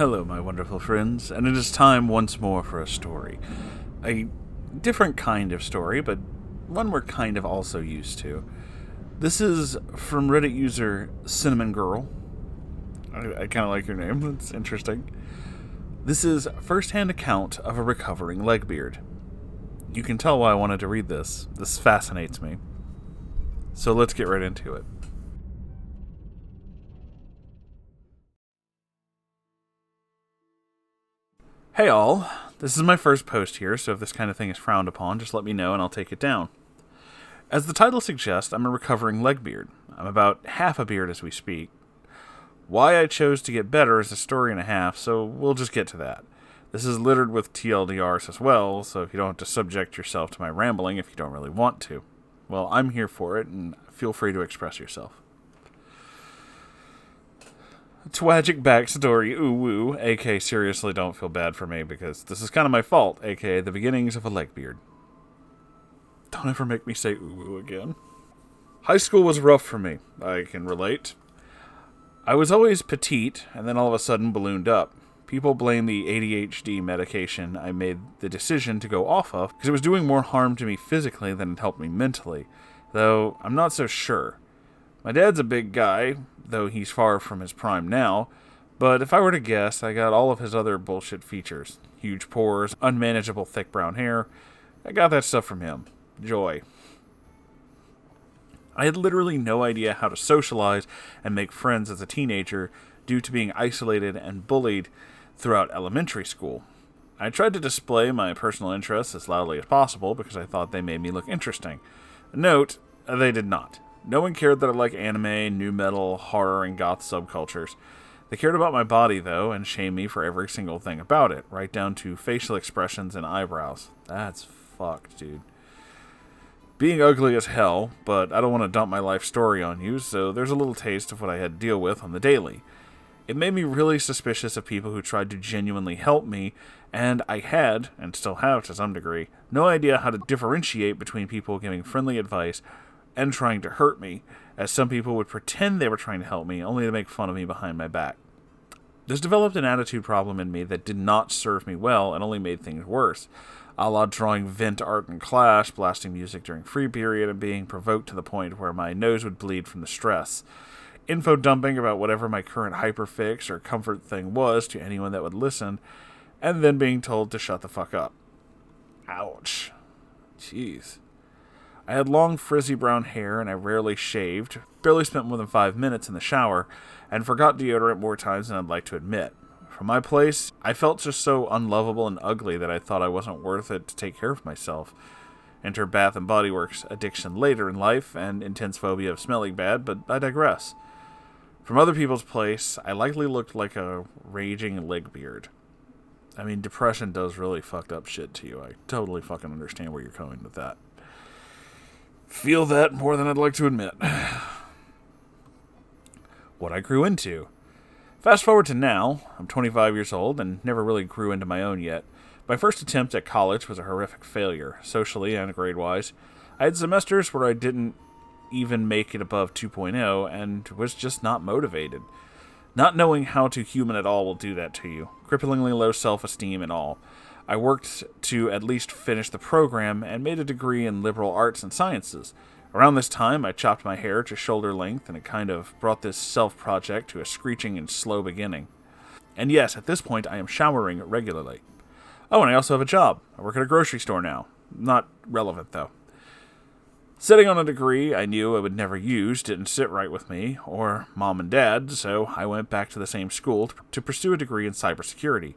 Hello, my wonderful friends, and it is time once more for a story. A different kind of story, but one we're kind of also used to. This is from Reddit user Cinnamon Girl. I kind of like your name, it's interesting. This is a first-hand account of a recovering Legbeard. You can tell why I wanted to read this. This fascinates me. So let's get right into it. Hey all, this is my first post here, so if this kind of thing is frowned upon, just let me know and I'll take it down. As the title suggests, I'm a recovering Legbeard. I'm about half a beard as we speak. Why I chose to get better is a story and a half, so we'll just get to that. This is littered with TLDRs as well, so if you don't have to subject yourself to my rambling if you don't really want to. Well, I'm here for it, and feel free to express yourself. Tragic backstory, ooh woo, aka seriously don't feel bad for me because this is kind of my fault, aka the beginnings of a Legbeard. Don't ever make me say ooh woo again. High school was rough for me, I can relate. I was always petite, and then all of a sudden ballooned up. People blame the ADHD medication I made the decision to go off of because it was doing more harm to me physically than it helped me mentally, though I'm not so sure. My dad's a big guy, though he's far from his prime now, but if I were to guess, I got all of his other bullshit features. Huge pores, unmanageable thick brown hair. I got that stuff from him. Joy. I had literally no idea how to socialize and make friends as a teenager due to being isolated and bullied throughout elementary school. I tried to display my personal interests as loudly as possible because I thought they made me look interesting. Note, they did not. No one cared that I like anime, nu metal, horror, and goth subcultures. They cared about my body, though, and shamed me for every single thing about it, right down to facial expressions and eyebrows. That's fucked, dude. Being ugly as hell, but I don't want to dump my life story on you, so there's a little taste of what I had to deal with on the daily. It made me really suspicious of people who tried to genuinely help me, and I had, and still have to some degree, no idea how to differentiate between people giving friendly advice and trying to hurt me, as some people would pretend they were trying to help me only to make fun of me behind my back. This developed an attitude problem in me that did not serve me well and only made things worse, a la drawing vent art in class, blasting music during free period, and being provoked to the point where my nose would bleed from the stress. Info dumping about whatever my current hyperfix or comfort thing was to anyone that would listen, and then being told to shut the fuck up. Ouch. Jeez. I had long, frizzy brown hair, and I rarely shaved, barely spent more than 5 minutes in the shower, and forgot deodorant more times than I'd like to admit. From my place, I felt just so unlovable and ugly that I thought I wasn't worth it to take care of myself. Enter Bath & Body Works addiction later in life, and intense phobia of smelling bad, but I digress. From other people's place, I likely looked like a raging Legbeard. I mean, depression does really fucked up shit to you. I totally fucking understand where you're going with that. Feel that more than I'd like to admit. What I grew into. Fast forward to now, I'm 25 years old and never really grew into my own yet. My first attempt at college was a horrific failure, socially and grade-wise. I had semesters where I didn't even make it above 2.0 and was just not motivated. Not knowing how to human at all will do that to you. Cripplingly low self-esteem and all. I worked to at least finish the program and made a degree in liberal arts and sciences. Around this time, I chopped my hair to shoulder length, and it kind of brought this self-project to a screeching and slow beginning. And yes, at this point, I am showering regularly. Oh, and I also have a job. I work at a grocery store now. Not relevant, though. Sitting on a degree I knew I would never use didn't sit right with me, or mom and dad, so I went back to the same school to pursue a degree in cybersecurity.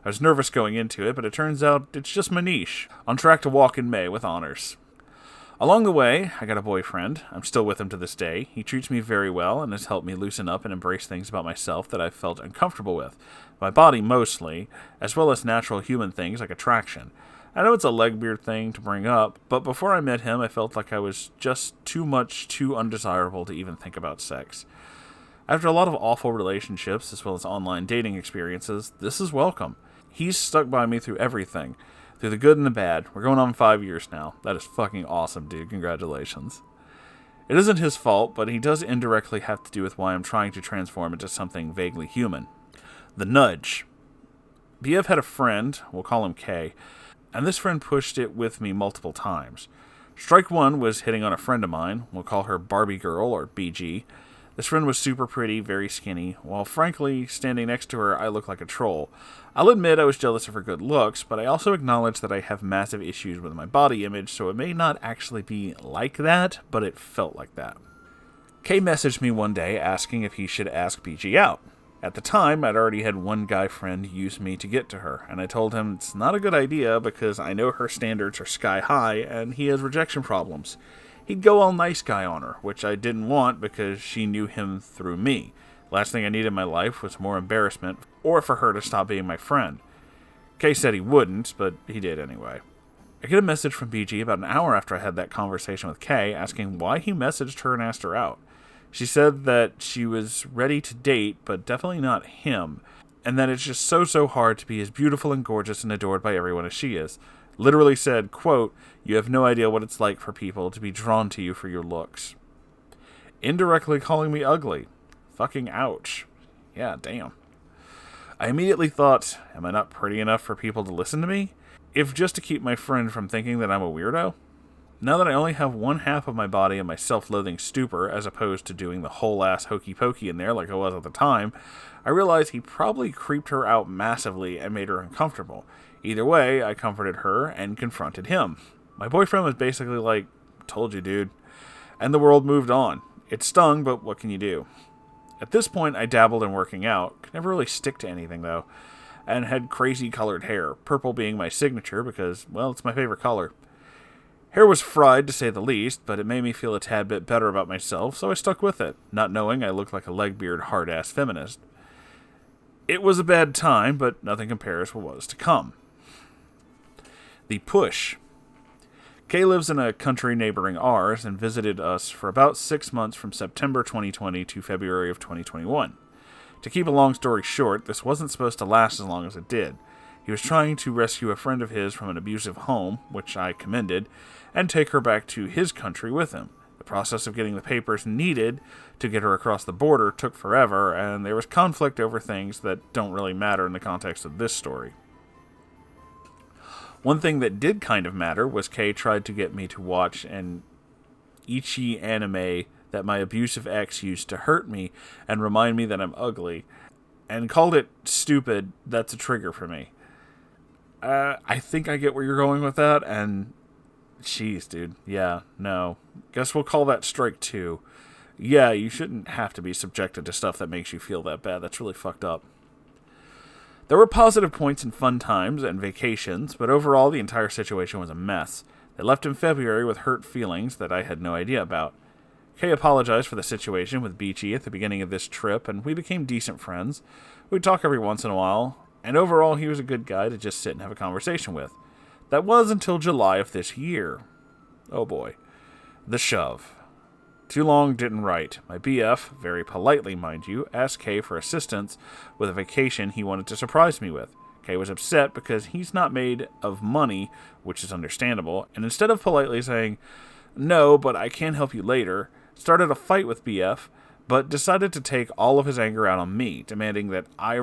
I was nervous going into it, but it turns out it's just my niche. On track to walk in May with honors. Along the way, I got a boyfriend. I'm still with him to this day. He treats me very well and has helped me loosen up and embrace things about myself that I felt uncomfortable with. My body mostly, as well as natural human things like attraction. I know it's a Legbeard thing to bring up, but before I met him, I felt like I was just too undesirable to even think about sex. After a lot of awful relationships, as well as online dating experiences, this is welcome. He's stuck by me through everything. Through the good and the bad. We're going on 5 years now. That is fucking awesome, dude. Congratulations. It isn't his fault, but he does indirectly have to do with why I'm trying to transform into something vaguely human. The nudge. BF had a friend, we'll call him K, and this friend pushed it with me multiple times. Strike one was hitting on a friend of mine, we'll call her Barbie Girl or BG. This friend was super pretty, very skinny, while frankly, standing next to her, I looked like a troll. I'll admit I was jealous of her good looks, but I also acknowledge that I have massive issues with my body image, so it may not actually be like that, but it felt like that. Kay messaged me one day asking if he should ask BG out. At the time, I'd already had one guy friend use me to get to her, and I told him it's not a good idea because I know her standards are sky high and he has rejection problems. He'd go all nice guy on her, which I didn't want because she knew him through me. Last thing I needed in my life was more embarrassment or for her to stop being my friend. Kay said he wouldn't, but he did anyway. I get a message from BG about an hour after I had that conversation with Kay asking why he messaged her and asked her out. She said that she was ready to date, but definitely not him, and that it's just so hard to be as beautiful and gorgeous and adored by everyone as she is. Literally said, quote, "You have no idea what it's like for people to be drawn to you for your looks." Indirectly calling me ugly. Fucking ouch. Yeah, damn. I immediately thought, am I not pretty enough for people to listen to me? If just to keep my friend from thinking that I'm a weirdo? Now that I only have one half of my body in my self-loathing stupor, as opposed to doing the whole-ass hokey-pokey in there like I was at the time, I realized he probably creeped her out massively and made her uncomfortable. Either way, I comforted her and confronted him. My boyfriend was basically like, "Told you, dude." And the world moved on. It stung, but what can you do? At this point, I dabbled in working out, could never really stick to anything though, and had crazy colored hair, purple being my signature because, well, it's my favorite color. Hair was fried, to say the least, but it made me feel a tad bit better about myself, so I stuck with it, not knowing I looked like a Legbeard hard-ass feminist. It was a bad time, but nothing compares to what was to come. The push. Kay lives in a country neighboring ours and visited us for about 6 months from September 2020 to February of 2021. To keep a long story short, this wasn't supposed to last as long as it did. He was trying to rescue a friend of his from an abusive home, which I commended, and take her back to his country with him. The process of getting the papers needed to get her across the border took forever, and there was conflict over things that don't really matter in the context of this story. One thing that did kind of matter was Kay tried to get me to watch an ecchi anime that my abusive ex used to hurt me and remind me that I'm ugly, and called it stupid. That's a trigger for me. I think I get where you're going with that, and jeez, dude. Yeah, no. Guess we'll call that strike 2. Yeah, you shouldn't have to be subjected to stuff that makes you feel that bad. That's really fucked up. There were positive points and fun times and vacations, but overall the entire situation was a mess. They left in February with hurt feelings that I had no idea about. Kay apologized for the situation with BG at the beginning of this trip, and we became decent friends. We'd talk every once in a while, and overall he was a good guy to just sit and have a conversation with. That was until July of this year. Oh boy. The shove. Too long didn't write. My BF, very politely mind you, asked Kay for assistance with a vacation he wanted to surprise me with. Kay was upset because he's not made of money, which is understandable, and instead of politely saying, "No, but I can help you later," started a fight with BF, but decided to take all of his anger out on me, demanding I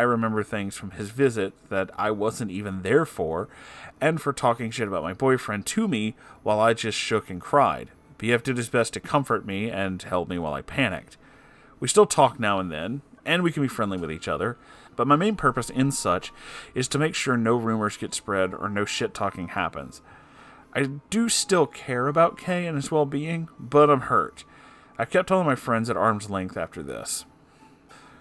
remember things from his visit that I wasn't even there for, and for talking shit about my boyfriend to me while I just shook and cried. BF did his best to comfort me and held me while I panicked. We still talk now and then, and we can be friendly with each other, but my main purpose in such is to make sure no rumors get spread or no shit-talking happens. I do still care about Kay and his well-being, but I'm hurt. I kept telling my friends at arm's length after this.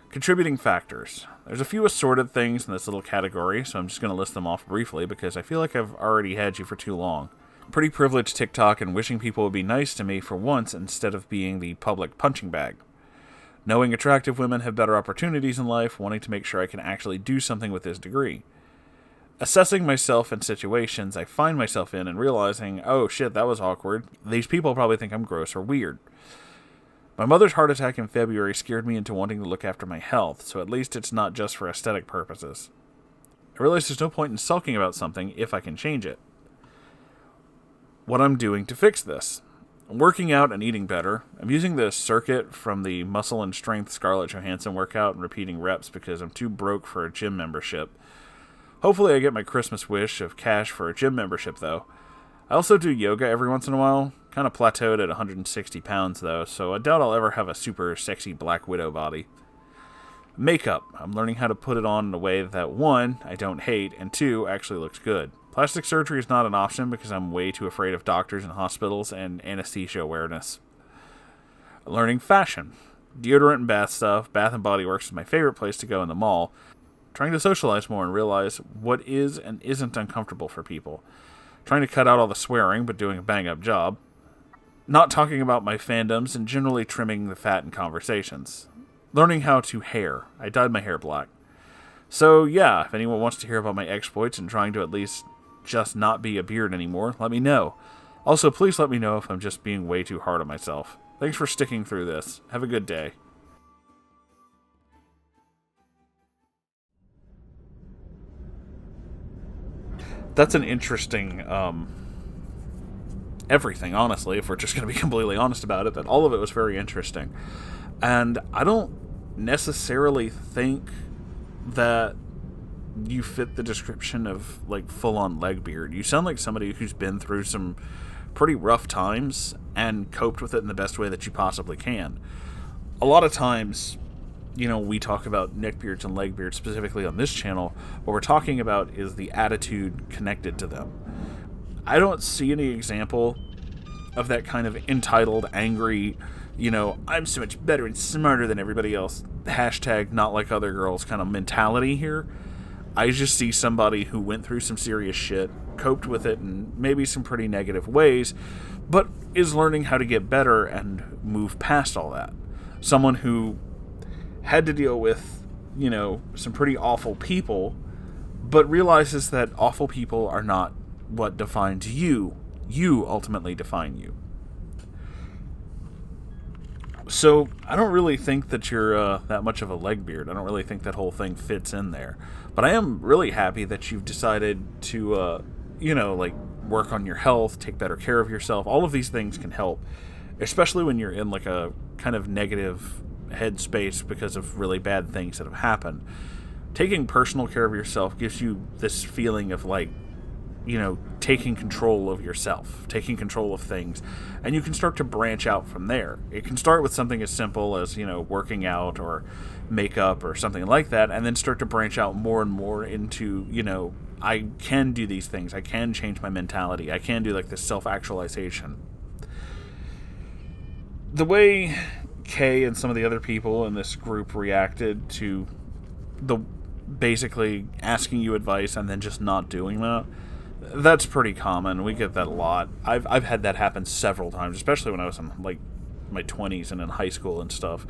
Contributing factors. There's a few assorted things in this little category, so I'm just going to list them off briefly because I feel like I've already had you for too long. Pretty privileged TikTok and wishing people would be nice to me for once instead of being the public punching bag. Knowing attractive women have better opportunities in life, wanting to make sure I can actually do something with this degree. Assessing myself in situations I find myself in and realizing, oh shit, that was awkward. These people probably think I'm gross or weird. My mother's heart attack in February scared me into wanting to look after my health, so at least it's not just for aesthetic purposes. I realize there's no point in sulking about something if I can change it. What I'm doing to fix this. I'm working out and eating better. I'm using the circuit from the Muscle and Strength Scarlett Johansson workout and repeating reps because I'm too broke for a gym membership. Hopefully I get my Christmas wish of cash for a gym membership, though. I also do yoga every once in a while. Kind of plateaued at 160 pounds, though, so I doubt I'll ever have a super sexy Black Widow body. Makeup. I'm learning how to put it on in a way that, 1, I don't hate, and 2, actually looks good. Plastic surgery is not an option because I'm way too afraid of doctors and hospitals and anesthesia awareness. Learning fashion. Deodorant and bath stuff. Bath and Body Works is my favorite place to go in the mall. Trying to socialize more and realize what is and isn't uncomfortable for people. Trying to cut out all the swearing, but doing a bang-up job. Not talking about my fandoms and generally trimming the fat in conversations. Learning how to hair. I dyed my hair black. So yeah, if anyone wants to hear about my exploits and trying to at least just not be a beard anymore, let me know. Also, please let me know if I'm just being way too hard on myself. Thanks for sticking through this. Have a good day. That's an interesting, everything, honestly, if we're just going to be completely honest about it, that all of it was very interesting. And I don't necessarily think that you fit the description of, like, full-on Legbeard. You sound like somebody who's been through some pretty rough times and coped with it in the best way that you possibly can. A lot of times, you know, we talk about neckbeards and legbeards specifically on this channel. What we're talking about is the attitude connected to them. I don't see any example of that kind of entitled, angry, you know, I'm so much better and smarter than everybody else, hashtag not like other girls kind of mentality here. I just see somebody who went through some serious shit, coped with it in maybe some pretty negative ways, but is learning how to get better and move past all that. Someone who had to deal with, you know, some pretty awful people, but realizes that awful people are not what defines you. You ultimately define you. So, I don't really think that you're that much of a legbeard. I don't really think that whole thing fits in there. But I am really happy that you've decided to, you know, like, work on your health, take better care of yourself. All of these things can help, especially when you're in, like, a kind of negative headspace because of really bad things that have happened. Taking personal care of yourself gives you this feeling of, like, you know, taking control of yourself, taking control of things, and you can start to branch out from there. It can start with something as simple as, you know, working out or makeup or something like that, and then start to branch out more and more into, you know, I can do these things, I can change my mentality, I can do, like, this self-actualization. The way Kay and some of the other people in this group reacted to the basically asking you advice and then just not doing that, that's pretty common. We get that a lot. I've had that happen several times, especially when I was in, like, my 20s and in high school and stuff,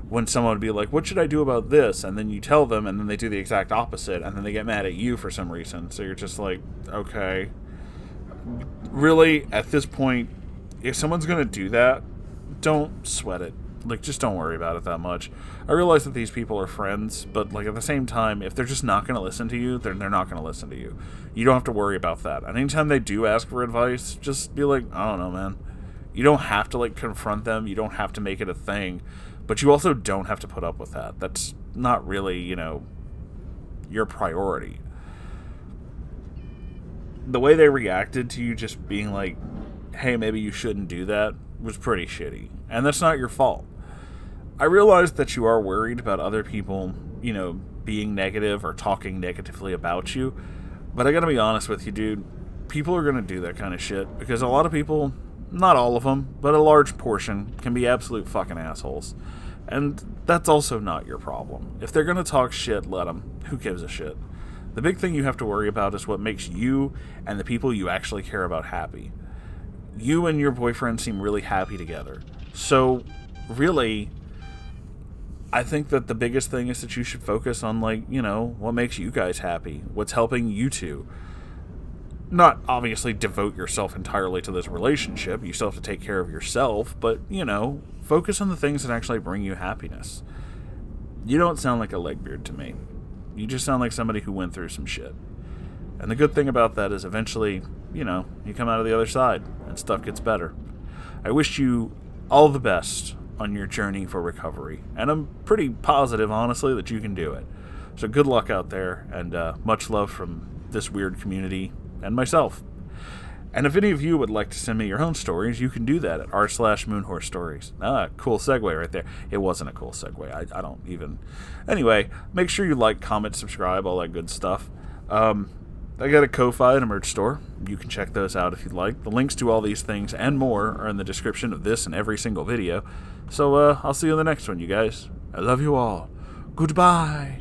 when someone would be like, what should I do about this? And then you tell them, and then they do the exact opposite, and then they get mad at you for some reason. So you're just like, okay. Really, at this point, if someone's going to do that, don't sweat it. Like, just don't worry about it that much. I realize that these people are friends, but, like, at the same time, if they're just not going to listen to you, then they're not going to listen to you. You don't have to worry about that. And anytime they do ask for advice, just be like, I don't know, man. You don't have to, like, confront them. You don't have to make it a thing. But you also don't have to put up with that. That's not really, you know, your priority. The way they reacted to you just being like, hey, maybe you shouldn't do that, was pretty shitty. And that's not your fault. I realize that you are worried about other people, you know, being negative or talking negatively about you. But I gotta be honest with you, dude. People are gonna do that kind of shit. Because a lot of people, not all of them, but a large portion, can be absolute fucking assholes. And that's also not your problem. If they're gonna talk shit, let them. Who gives a shit? The big thing you have to worry about is what makes you and the people you actually care about happy. You and your boyfriend seem really happy together. So, really, I think that the biggest thing is that you should focus on, like, you know, what makes you guys happy. What's helping you two. Not, obviously, devote yourself entirely to this relationship. You still have to take care of yourself. But, you know, focus on the things that actually bring you happiness. You don't sound like a legbeard to me. You just sound like somebody who went through some shit. And the good thing about that is eventually, you know, you come out of the other side and stuff gets better. I wish you all the best on your journey for recovery, and I'm pretty positive, honestly, that you can do it. So good luck out there, and much love from this weird community and myself. And if any of you would like to send me your own stories, you can do that at r/Moonhorse Stories. Cool segue right there. It wasn't a cool segue. I don't even... Anyway, make sure you like, comment, subscribe, all that good stuff. I got a Ko-Fi and a merch store. You can check those out if you'd like. The links to all these things and more are in the description of this and every single video. So I'll see you in the next one, you guys. I love you all. Goodbye.